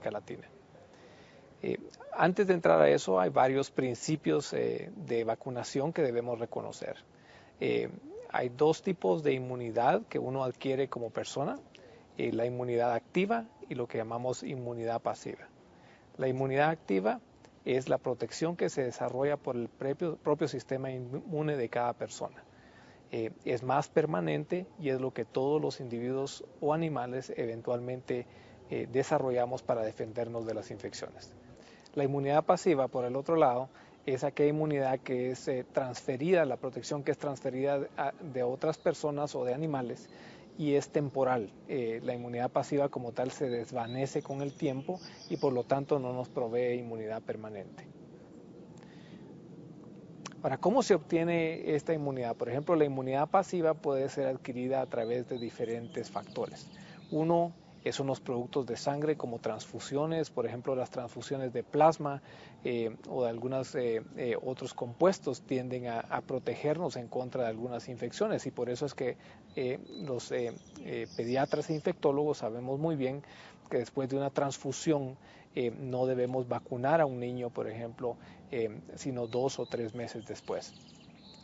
América Latina. Antes de entrar a eso, hay varios principios de vacunación que debemos reconocer. Hay dos tipos de inmunidad que uno adquiere como persona, la inmunidad activa y lo que llamamos inmunidad pasiva. La inmunidad activa es la protección que se desarrolla por el propio sistema inmune de cada persona. Es más permanente y es lo que todos los individuos o animales eventualmente desarrollamos para defendernos de las infecciones. La inmunidad pasiva, por el otro lado, es aquella inmunidad que es transferida, la protección que es transferida de otras personas o de animales y es temporal. La inmunidad pasiva como tal se desvanece con el tiempo y por lo tanto no nos provee inmunidad permanente. Ahora, ¿cómo se obtiene esta inmunidad? Por ejemplo, la inmunidad pasiva puede ser adquirida a través de diferentes factores. Uno son los productos de sangre como transfusiones, por ejemplo, las transfusiones de plasma o de algunos otros compuestos tienden a protegernos en contra de algunas infecciones y por eso es que los pediatras e infectólogos sabemos muy bien que después de una transfusión no debemos vacunar a un niño, por ejemplo, sino 2 o 3 meses después.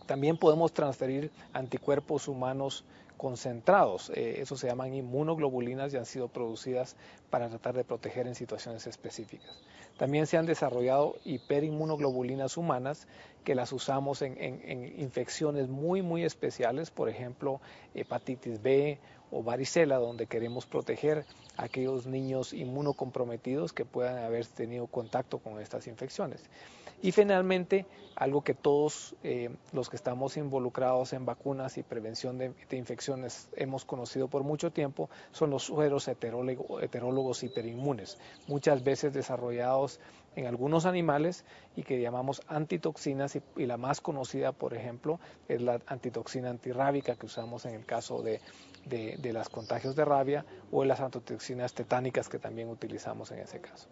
También podemos transferir anticuerpos humanos concentrados, eso se llaman inmunoglobulinas y han sido producidas para tratar de proteger en situaciones específicas. También se han desarrollado hiperinmunoglobulinas humanas que las usamos en infecciones muy especiales, por ejemplo, hepatitis B o varicela, donde queremos proteger a aquellos niños inmunocomprometidos que puedan haber tenido contacto con estas infecciones. Y finalmente, algo que todos los que estamos involucrados en vacunas y prevención de infecciones hemos conocido por mucho tiempo, son los sueros heterólogos hiperinmunes, muchas veces desarrollados en algunos animales y que llamamos antitoxinas y la más conocida, por ejemplo, es la antitoxina antirrábica que usamos en el caso de los contagios de rabia o las antitoxinas tetánicas que también utilizamos en ese caso.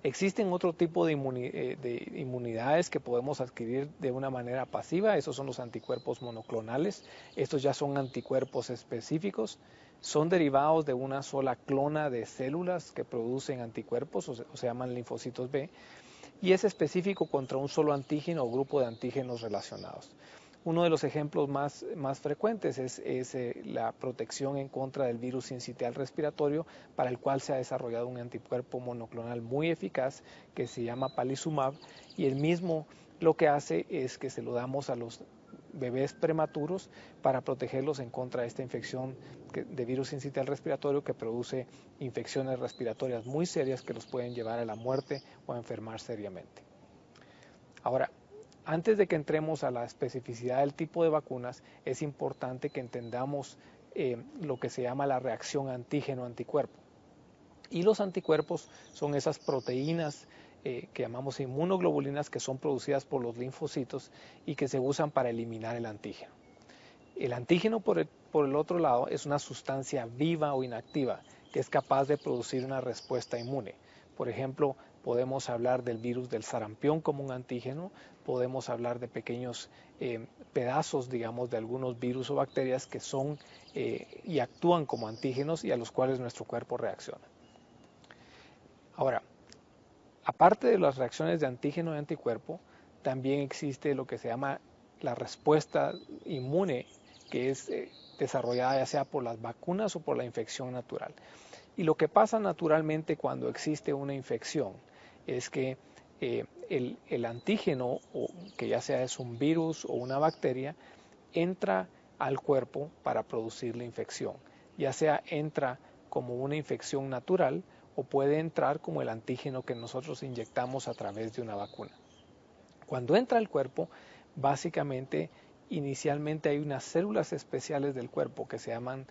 Existen otro tipo de inmunidades que podemos adquirir de una manera pasiva, esos son los anticuerpos monoclonales, estos ya son anticuerpos específicos, son derivados de una sola clona de células que producen anticuerpos o se llaman linfocitos B y es específico contra un solo antígeno o grupo de antígenos relacionados. Uno de los ejemplos más frecuentes es la protección en contra del virus sincitial respiratorio, para el cual se ha desarrollado un anticuerpo monoclonal muy eficaz que se llama Palisumab, y el mismo lo que hace es que se lo damos a los bebés prematuros para protegerlos en contra de esta infección de virus sincitial respiratorio que produce infecciones respiratorias muy serias que los pueden llevar a la muerte o a enfermar seriamente. Ahora, antes de que entremos a la especificidad del tipo de vacunas, es importante que entendamos lo que se llama la reacción antígeno-anticuerpo. Y los anticuerpos son esas proteínas que llamamos inmunoglobulinas que son producidas por los linfocitos y que se usan para eliminar el antígeno. El antígeno, por el otro lado, es una sustancia viva o inactiva que es capaz de producir una respuesta inmune. Por ejemplo, podemos hablar del virus del sarampión como un antígeno, podemos hablar de pequeños pedazos, digamos, de algunos virus o bacterias que son y actúan como antígenos y a los cuales nuestro cuerpo reacciona. Ahora, aparte de las reacciones de antígeno y anticuerpo, también existe lo que se llama la respuesta inmune, que es desarrollada ya sea por las vacunas o por la infección natural. Y lo que pasa naturalmente cuando existe una infección es que el antígeno, que ya sea es un virus o una bacteria, entra al cuerpo para producir la infección. Ya sea entra como una infección natural o puede entrar como el antígeno que nosotros inyectamos a través de una vacuna. Cuando entra al cuerpo, básicamente, inicialmente hay unas células especiales del cuerpo que se llaman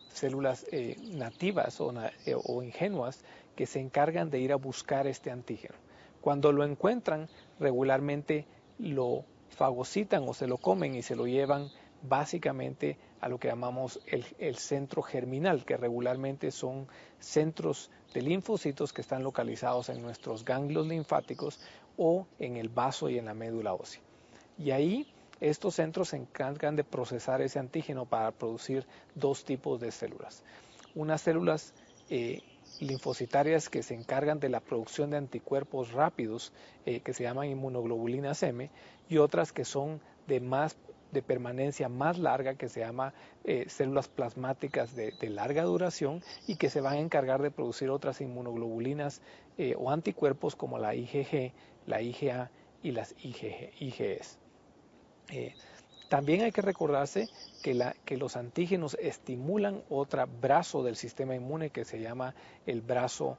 células nativas o ingenuas que se encargan de ir a buscar este antígeno. Cuando lo encuentran, regularmente lo fagocitan o se lo comen y se lo llevan básicamente a lo que llamamos el centro germinal, que regularmente son centros de linfocitos que están localizados en nuestros ganglios linfáticos o en el vaso y en la médula ósea. Y ahí estos centros se encargan de procesar ese antígeno para producir dos tipos de células. Unas células linfocitarias que se encargan de la producción de anticuerpos rápidos, que se llaman inmunoglobulinas M, y otras que son de permanencia más larga, que se llama células plasmáticas de larga duración, y que se van a encargar de producir otras inmunoglobulinas o anticuerpos como la IgG, la IgA y las IgEs. También hay que recordarse que los antígenos estimulan otro brazo del sistema inmune que se llama el brazo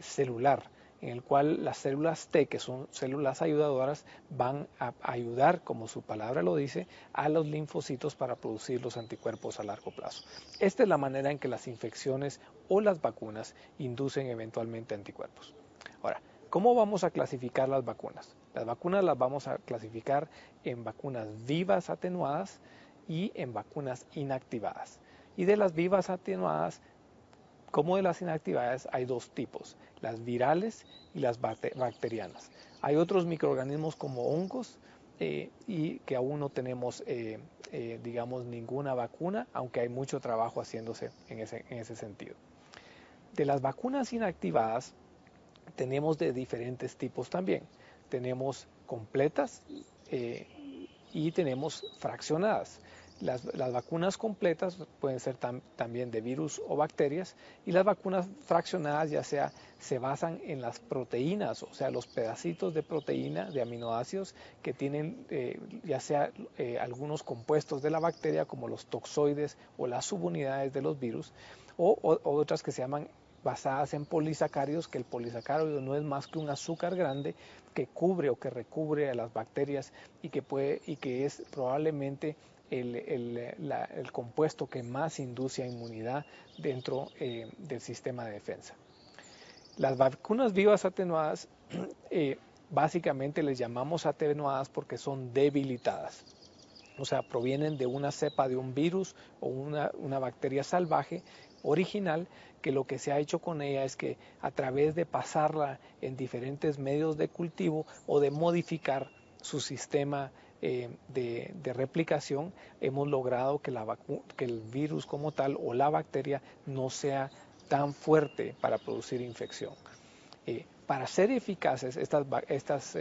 celular, en el cual las células T, que son células ayudadoras, van a ayudar, como su palabra lo dice, a los linfocitos para producir los anticuerpos a largo plazo. Esta es la manera en que las infecciones o las vacunas inducen eventualmente anticuerpos. Ahora, ¿cómo vamos a clasificar las vacunas? Las vacunas las vamos a clasificar en vacunas vivas atenuadas y en vacunas inactivadas. Y de las vivas atenuadas, como de las inactivadas, hay dos tipos, las virales y las bacterianas. Hay otros microorganismos como hongos y que aún no tenemos, digamos, ninguna vacuna, aunque hay mucho trabajo haciéndose en ese sentido. De las vacunas inactivadas, tenemos de diferentes tipos también. Tenemos completas y tenemos fraccionadas. Las vacunas completas pueden ser también de virus o bacterias, y las vacunas fraccionadas ya sea se basan en las proteínas, o sea, los pedacitos de proteína de aminoácidos que tienen ya sea algunos compuestos de la bacteria como los toxoides o las subunidades de los virus, o otras que se llaman basadas en polisacáridos, que el polisacárido no es más que un azúcar grande que cubre o que recubre a las bacterias y que es probablemente el compuesto que más induce a inmunidad dentro del sistema de defensa. Las vacunas vivas atenuadas básicamente les llamamos atenuadas porque son debilitadas. O sea, provienen de una cepa de un virus o una bacteria salvaje original, que lo que se ha hecho con ella es que a través de pasarla en diferentes medios de cultivo o de modificar su sistema de replicación, hemos logrado que el virus como tal o la bacteria no sea tan fuerte para producir infección. Para ser eficaces, estas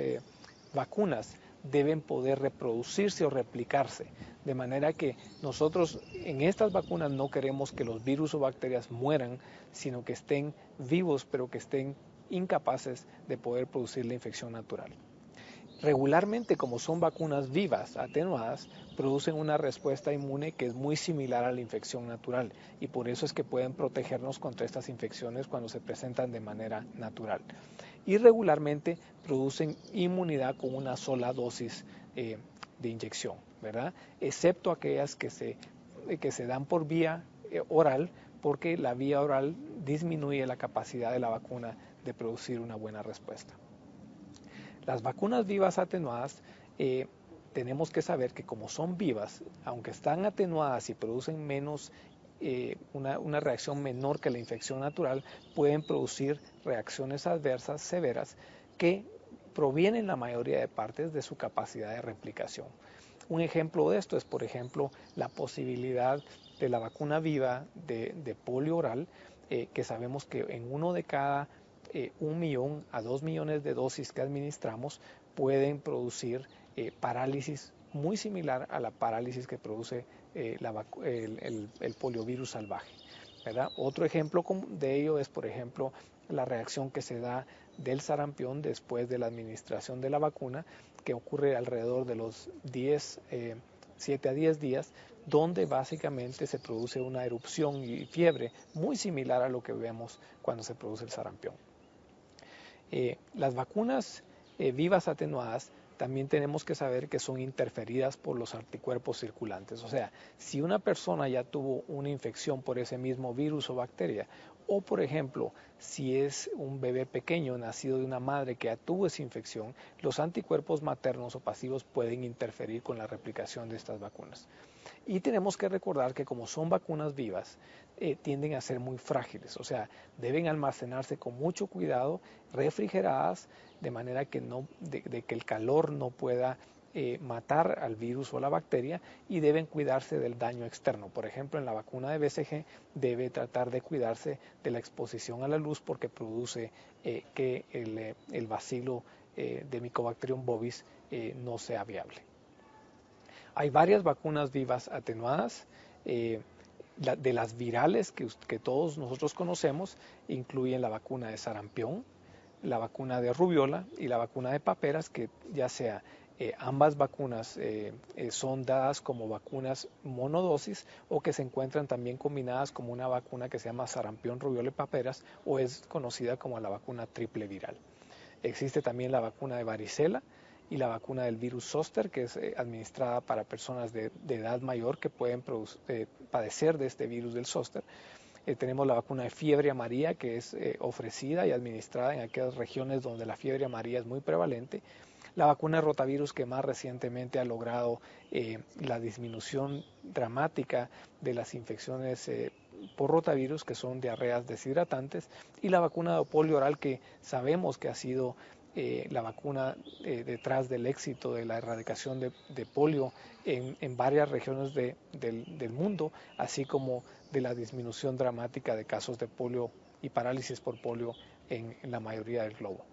vacunas deben poder reproducirse o replicarse, de manera que nosotros en estas vacunas no queremos que los virus o bacterias mueran, sino que estén vivos, pero que estén incapaces de poder producir la infección natural. Regularmente, como son vacunas vivas atenuadas, producen una respuesta inmune que es muy similar a la infección natural, y por eso es que pueden protegernos contra estas infecciones cuando se presentan de manera natural. Y regularmente producen inmunidad con una sola dosis de inyección, ¿verdad? Excepto aquellas que se dan por vía oral, porque la vía oral disminuye la capacidad de la vacuna de producir una buena respuesta. Las vacunas vivas atenuadas, tenemos que saber que como son vivas, aunque están atenuadas y producen menos, una reacción menor que la infección natural, pueden producir reacciones adversas severas que provienen la mayoría de partes de su capacidad de replicación. Un ejemplo de esto es, por ejemplo, la posibilidad de la vacuna viva de polio oral, que sabemos que en uno de cada 1 millón a 2 millones de dosis que administramos pueden producir parálisis muy similar a la parálisis que produce el poliovirus salvaje, ¿verdad? Otro ejemplo de ello es, por ejemplo, la reacción que se da del sarampión después de la administración de la vacuna, que ocurre alrededor de los 7 a 10 días, donde básicamente se produce una erupción y fiebre muy similar a lo que vemos cuando se produce el sarampión. Las vacunas vivas atenuadas también tenemos que saber que son interferidas por los anticuerpos circulantes. O sea, si una persona ya tuvo una infección por ese mismo virus o bacteria, o por ejemplo, si es un bebé pequeño nacido de una madre que ya tuvo esa infección, los anticuerpos maternos o pasivos pueden interferir con la replicación de estas vacunas. Y tenemos que recordar que como son vacunas vivas, tienden a ser muy frágiles, o sea, deben almacenarse con mucho cuidado, refrigeradas, de manera que, que el calor no pueda matar al virus o la bacteria y deben cuidarse del daño externo. Por ejemplo, en la vacuna de BCG debe tratar de cuidarse de la exposición a la luz porque produce que el bacilo de Mycobacterium bovis no sea viable. Hay varias vacunas vivas atenuadas. De las virales que todos nosotros conocemos incluyen la vacuna de sarampión, la vacuna de rubiola y la vacuna de paperas, que ya sea ambas vacunas son dadas como vacunas monodosis o que se encuentran también combinadas como una vacuna que se llama sarampión, rubiola y paperas, o es conocida como la vacuna triple viral. Existe también la vacuna de varicela y la vacuna del virus zóster, que es administrada para personas de edad mayor que pueden padecer de este virus del zóster. Tenemos la vacuna de fiebre amarilla, que es ofrecida y administrada en aquellas regiones donde la fiebre amarilla es muy prevalente. La vacuna de rotavirus, que más recientemente ha logrado la disminución dramática de las infecciones por rotavirus, que son diarreas deshidratantes, y la vacuna de polio oral, que sabemos que ha sido la vacuna detrás del éxito de la erradicación de polio en varias regiones del mundo, así como de la disminución dramática de casos de polio y parálisis por polio en la mayoría del globo.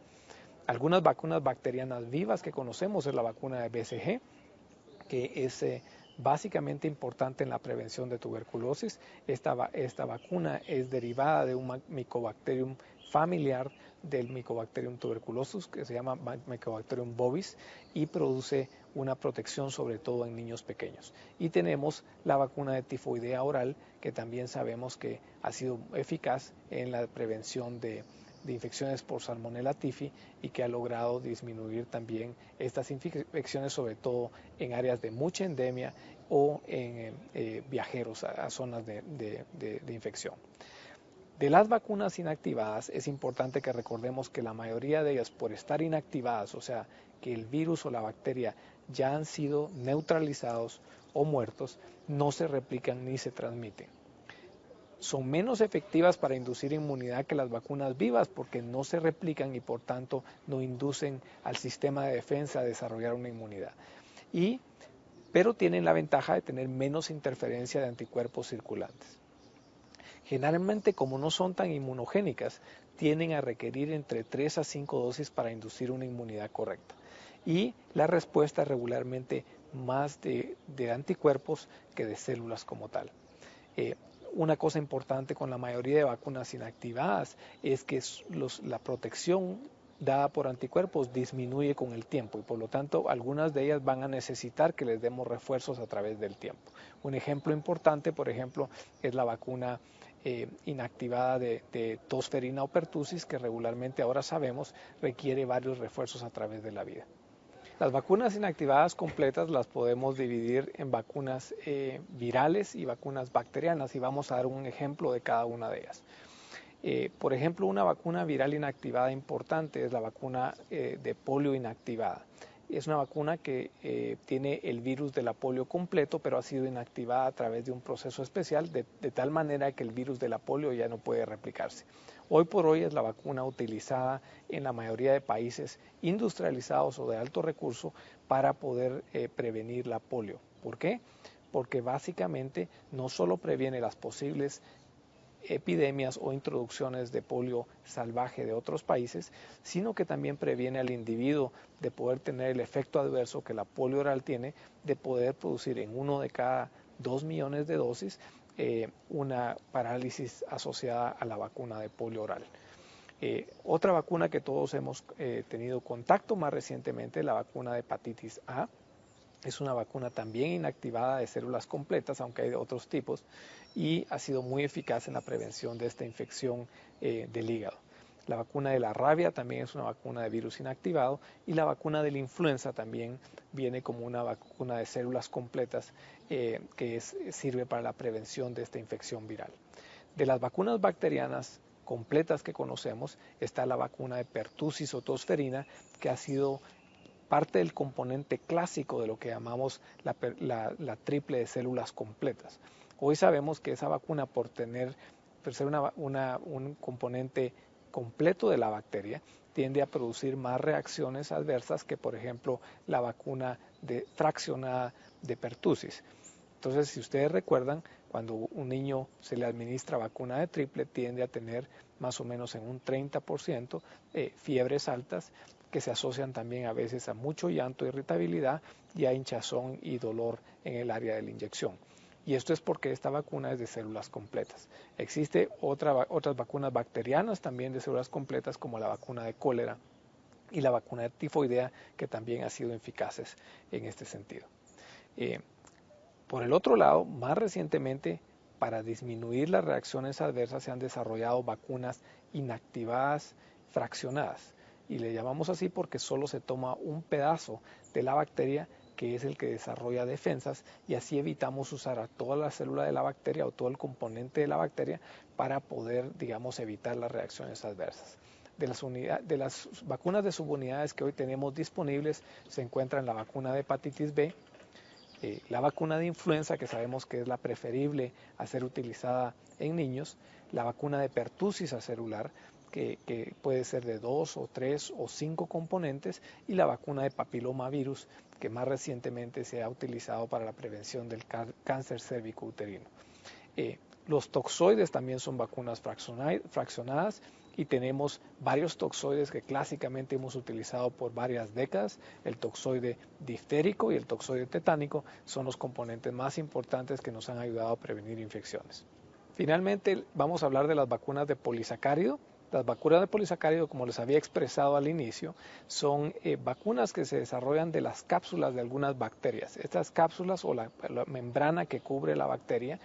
Algunas vacunas bacterianas vivas que conocemos es la vacuna de BCG, que es básicamente importante en la prevención de tuberculosis. Esta vacuna es derivada de un Mycobacterium familiar del Mycobacterium tuberculosis, que se llama Mycobacterium bovis, y produce una protección sobre todo en niños pequeños. Y tenemos la vacuna de tifoidea oral, que también sabemos que ha sido eficaz en la prevención de infecciones por Salmonella typhi y que ha logrado disminuir también estas infecciones, sobre todo en áreas de mucha endemia o en viajeros a zonas de infección. De las vacunas inactivadas es importante que recordemos que la mayoría de ellas, por estar inactivadas, o sea que el virus o la bacteria ya han sido neutralizados o muertos, no se replican ni se transmiten. Son menos efectivas para inducir inmunidad que las vacunas vivas porque no se replican y por tanto no inducen al sistema de defensa a desarrollar una inmunidad. Pero tienen la ventaja de tener menos interferencia de anticuerpos circulantes. Generalmente, como no son tan inmunogénicas, tienden a requerir entre 3 a 5 dosis para inducir una inmunidad correcta. Y la respuesta es regularmente más de anticuerpos que de células como tal. Una cosa importante con la mayoría de vacunas inactivadas es que la protección dada por anticuerpos disminuye con el tiempo y por lo tanto algunas de ellas van a necesitar que les demos refuerzos a través del tiempo. Un ejemplo importante, por ejemplo, es la vacuna inactivada de tosferina o pertussis, que regularmente ahora sabemos requiere varios refuerzos a través de la vida. Las vacunas inactivadas completas las podemos dividir en vacunas virales y vacunas bacterianas y vamos a dar un ejemplo de cada una de ellas. Por ejemplo, una vacuna viral inactivada importante es la vacuna de polio inactivada. Es una vacuna que tiene el virus de la polio completo, pero ha sido inactivada a través de un proceso especial, de tal manera que el virus de la polio ya no puede replicarse. Hoy por hoy es la vacuna utilizada en la mayoría de países industrializados o de alto recurso para poder prevenir la polio. ¿Por qué? Porque básicamente no solo previene las posibles epidemias o introducciones de polio salvaje de otros países, sino que también previene al individuo de poder tener el efecto adverso que la polio oral tiene, de poder producir en 1 de cada 2 millones de dosis una parálisis asociada a la vacuna de polio oral. Otra vacuna que todos hemos tenido contacto más recientemente, la vacuna de hepatitis A. Es una vacuna también inactivada de células completas, aunque hay de otros tipos, y ha sido muy eficaz en la prevención de esta infección del hígado. La vacuna de la rabia también es una vacuna de virus inactivado y la vacuna de la influenza también viene como una vacuna de células completas que sirve para la prevención de esta infección viral. De las vacunas bacterianas completas que conocemos está la vacuna de pertussis o tosferina, que ha sido parte del componente clásico de lo que llamamos la triple de células completas. Hoy sabemos que esa vacuna, por ser un componente completo de la bacteria tiende a producir más reacciones adversas que, por ejemplo, la vacuna fraccionada de pertussis. Entonces, si ustedes recuerdan, cuando un niño se le administra vacuna de triple, tiende a tener más o menos en un 30% fiebres altas, que se asocian también a veces a mucho llanto, irritabilidad y a hinchazón y dolor en el área de la inyección. Y esto es porque esta vacuna es de células completas. Existen otras vacunas bacterianas también de células completas, como la vacuna de cólera y la vacuna de tifoidea, que también han sido eficaces en este sentido. Por el otro lado, más recientemente, para disminuir las reacciones adversas se han desarrollado vacunas inactivadas fraccionadas. Y le llamamos así porque solo se toma un pedazo de la bacteria, que es el que desarrolla defensas, y así evitamos usar a toda la célula de la bacteria o todo el componente de la bacteria para poder, digamos, evitar las reacciones adversas. De las vacunas de subunidades que hoy tenemos disponibles se encuentran la vacuna de hepatitis B, la vacuna de influenza, que sabemos que es la preferible a ser utilizada en niños, la vacuna de pertussis acelular, que puede ser de 2 o 3 o 5 componentes, y la vacuna de papilomavirus, que más recientemente se ha utilizado para la prevención del cáncer cérvico-uterino. Los toxoides también son vacunas fraccionadas, y tenemos varios toxoides que clásicamente hemos utilizado por varias décadas. El toxoide diftérico y el toxoide tetánico son los componentes más importantes que nos han ayudado a prevenir infecciones. Finalmente, vamos a hablar de las vacunas de polisacárido. Las vacunas de polisacárido, como les había expresado al inicio, son vacunas que se desarrollan de las cápsulas de algunas bacterias. Estas cápsulas o la membrana que cubre la bacteria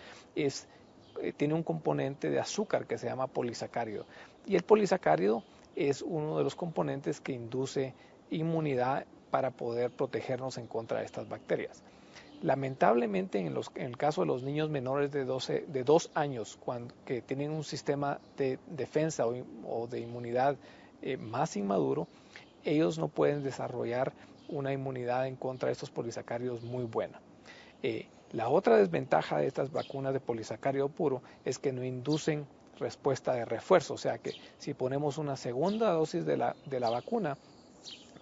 tiene un componente de azúcar que se llama polisacárido. Y el polisacárido es uno de los componentes que induce inmunidad para poder protegernos en contra de estas bacterias. Lamentablemente, en el caso de los niños menores de 2 años, que tienen un sistema de defensa o de inmunidad más inmaduro, ellos no pueden desarrollar una inmunidad en contra de estos polisacáridos muy buena. La otra desventaja de estas vacunas de polisacárido puro es que no inducen respuesta de refuerzo, o sea que si ponemos una segunda dosis de la vacuna,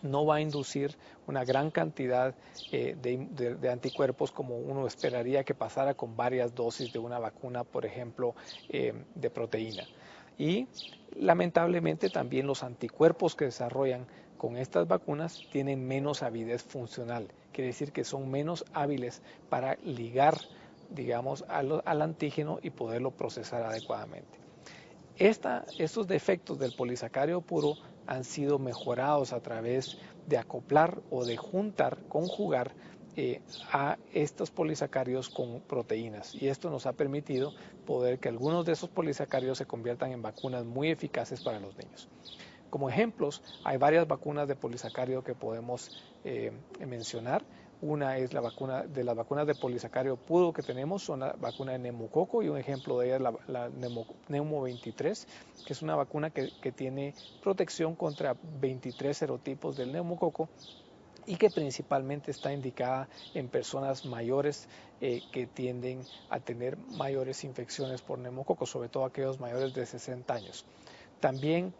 no va a inducir una gran cantidad de anticuerpos como uno esperaría que pasara con varias dosis de una vacuna, por ejemplo, de proteína. Y lamentablemente también los anticuerpos que desarrollan con estas vacunas tienen menos avidez funcional, quiere decir que son menos hábiles para ligar, digamos, al antígeno y poderlo procesar adecuadamente. Estos defectos del polisacárido puro han sido mejorados a través de acoplar o de conjugar a estos polisacáridos con proteínas, y esto nos ha permitido poder que algunos de esos polisacáridos se conviertan en vacunas muy eficaces para los niños. Como ejemplos, hay varias vacunas de polisacárido que podemos mencionar. Una es de las vacunas de polisacárido puro que tenemos, son la vacuna de neumococo, y un ejemplo de ella es la Neumo 23, que es una vacuna que tiene protección contra 23 serotipos del neumococo y que principalmente está indicada en personas mayores que tienden a tener mayores infecciones por neumococo, sobre todo aquellos mayores de 60 años. También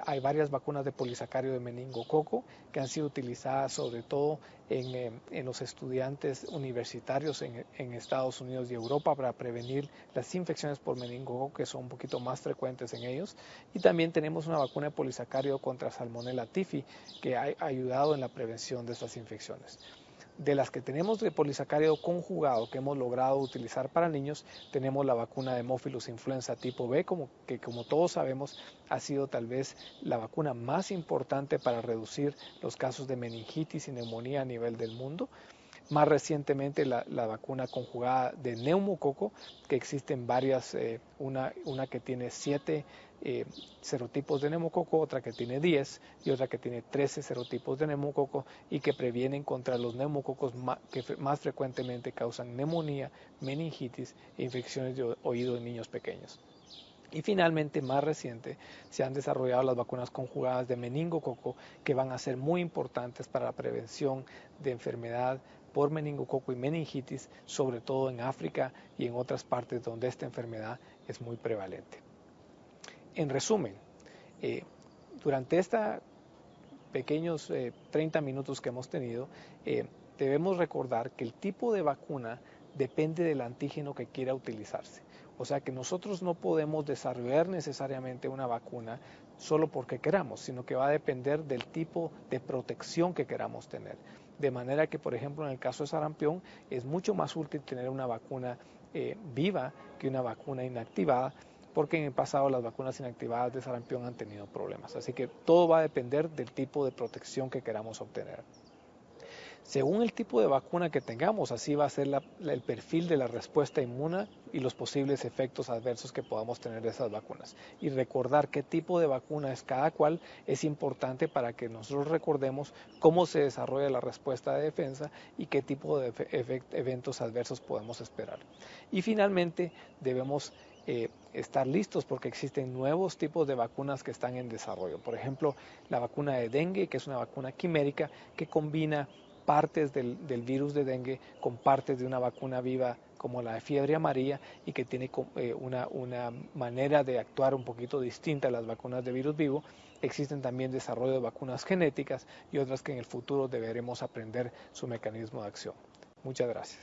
hay varias vacunas de polisacárido de meningococo que han sido utilizadas sobre todo en los estudiantes universitarios en Estados Unidos y Europa para prevenir las infecciones por meningococo, que son un poquito más frecuentes en ellos. Y también tenemos una vacuna de polisacárido contra Salmonella typhi que ha ayudado en la prevención de estas infecciones. De las que tenemos de polisacárido conjugado que hemos logrado utilizar para niños, tenemos la vacuna de Haemophilus influenza tipo B, que como todos sabemos ha sido tal vez la vacuna más importante para reducir los casos de meningitis y neumonía a nivel del mundo. Más recientemente la vacuna conjugada de neumococo, que existen varias, una que tiene 7 serotipos de neumococo, otra que tiene 10 y otra que tiene 13 serotipos de neumococo, y que previenen contra los neumococos que más frecuentemente causan neumonía, meningitis e infecciones de oído en niños pequeños. Y finalmente, más reciente, se han desarrollado las vacunas conjugadas de meningococo, que van a ser muy importantes para la prevención de enfermedad por meningococo y meningitis, sobre todo en África y en otras partes donde esta enfermedad es muy prevalente. En resumen, Eh, durante estos pequeños 30 minutos que hemos tenido, debemos recordar que el tipo de vacuna depende del antígeno que quiera utilizarse. O sea que nosotros no podemos desarrollar necesariamente una vacuna solo porque queramos, sino que va a depender del tipo de protección que queramos tener. De manera que, por ejemplo, en el caso de sarampión, es mucho más útil tener una vacuna viva que una vacuna inactivada, porque en el pasado las vacunas inactivadas de sarampión han tenido problemas. Así que todo va a depender del tipo de protección que queramos obtener. Según el tipo de vacuna que tengamos, así va a ser el perfil de la respuesta inmune y los posibles efectos adversos que podamos tener de esas vacunas. Y recordar qué tipo de vacuna es cada cual es importante para que nosotros recordemos cómo se desarrolla la respuesta de defensa y qué tipo de eventos adversos podemos esperar. Y finalmente debemos estar listos porque existen nuevos tipos de vacunas que están en desarrollo. Por ejemplo, la vacuna de dengue, que es una vacuna quimérica que combina partes del virus de dengue con partes de una vacuna viva como la de fiebre amarilla y que tiene una manera de actuar un poquito distinta a las vacunas de virus vivo. Existen también desarrollo de vacunas genéticas y otras que en el futuro deberemos aprender su mecanismo de acción. Muchas gracias.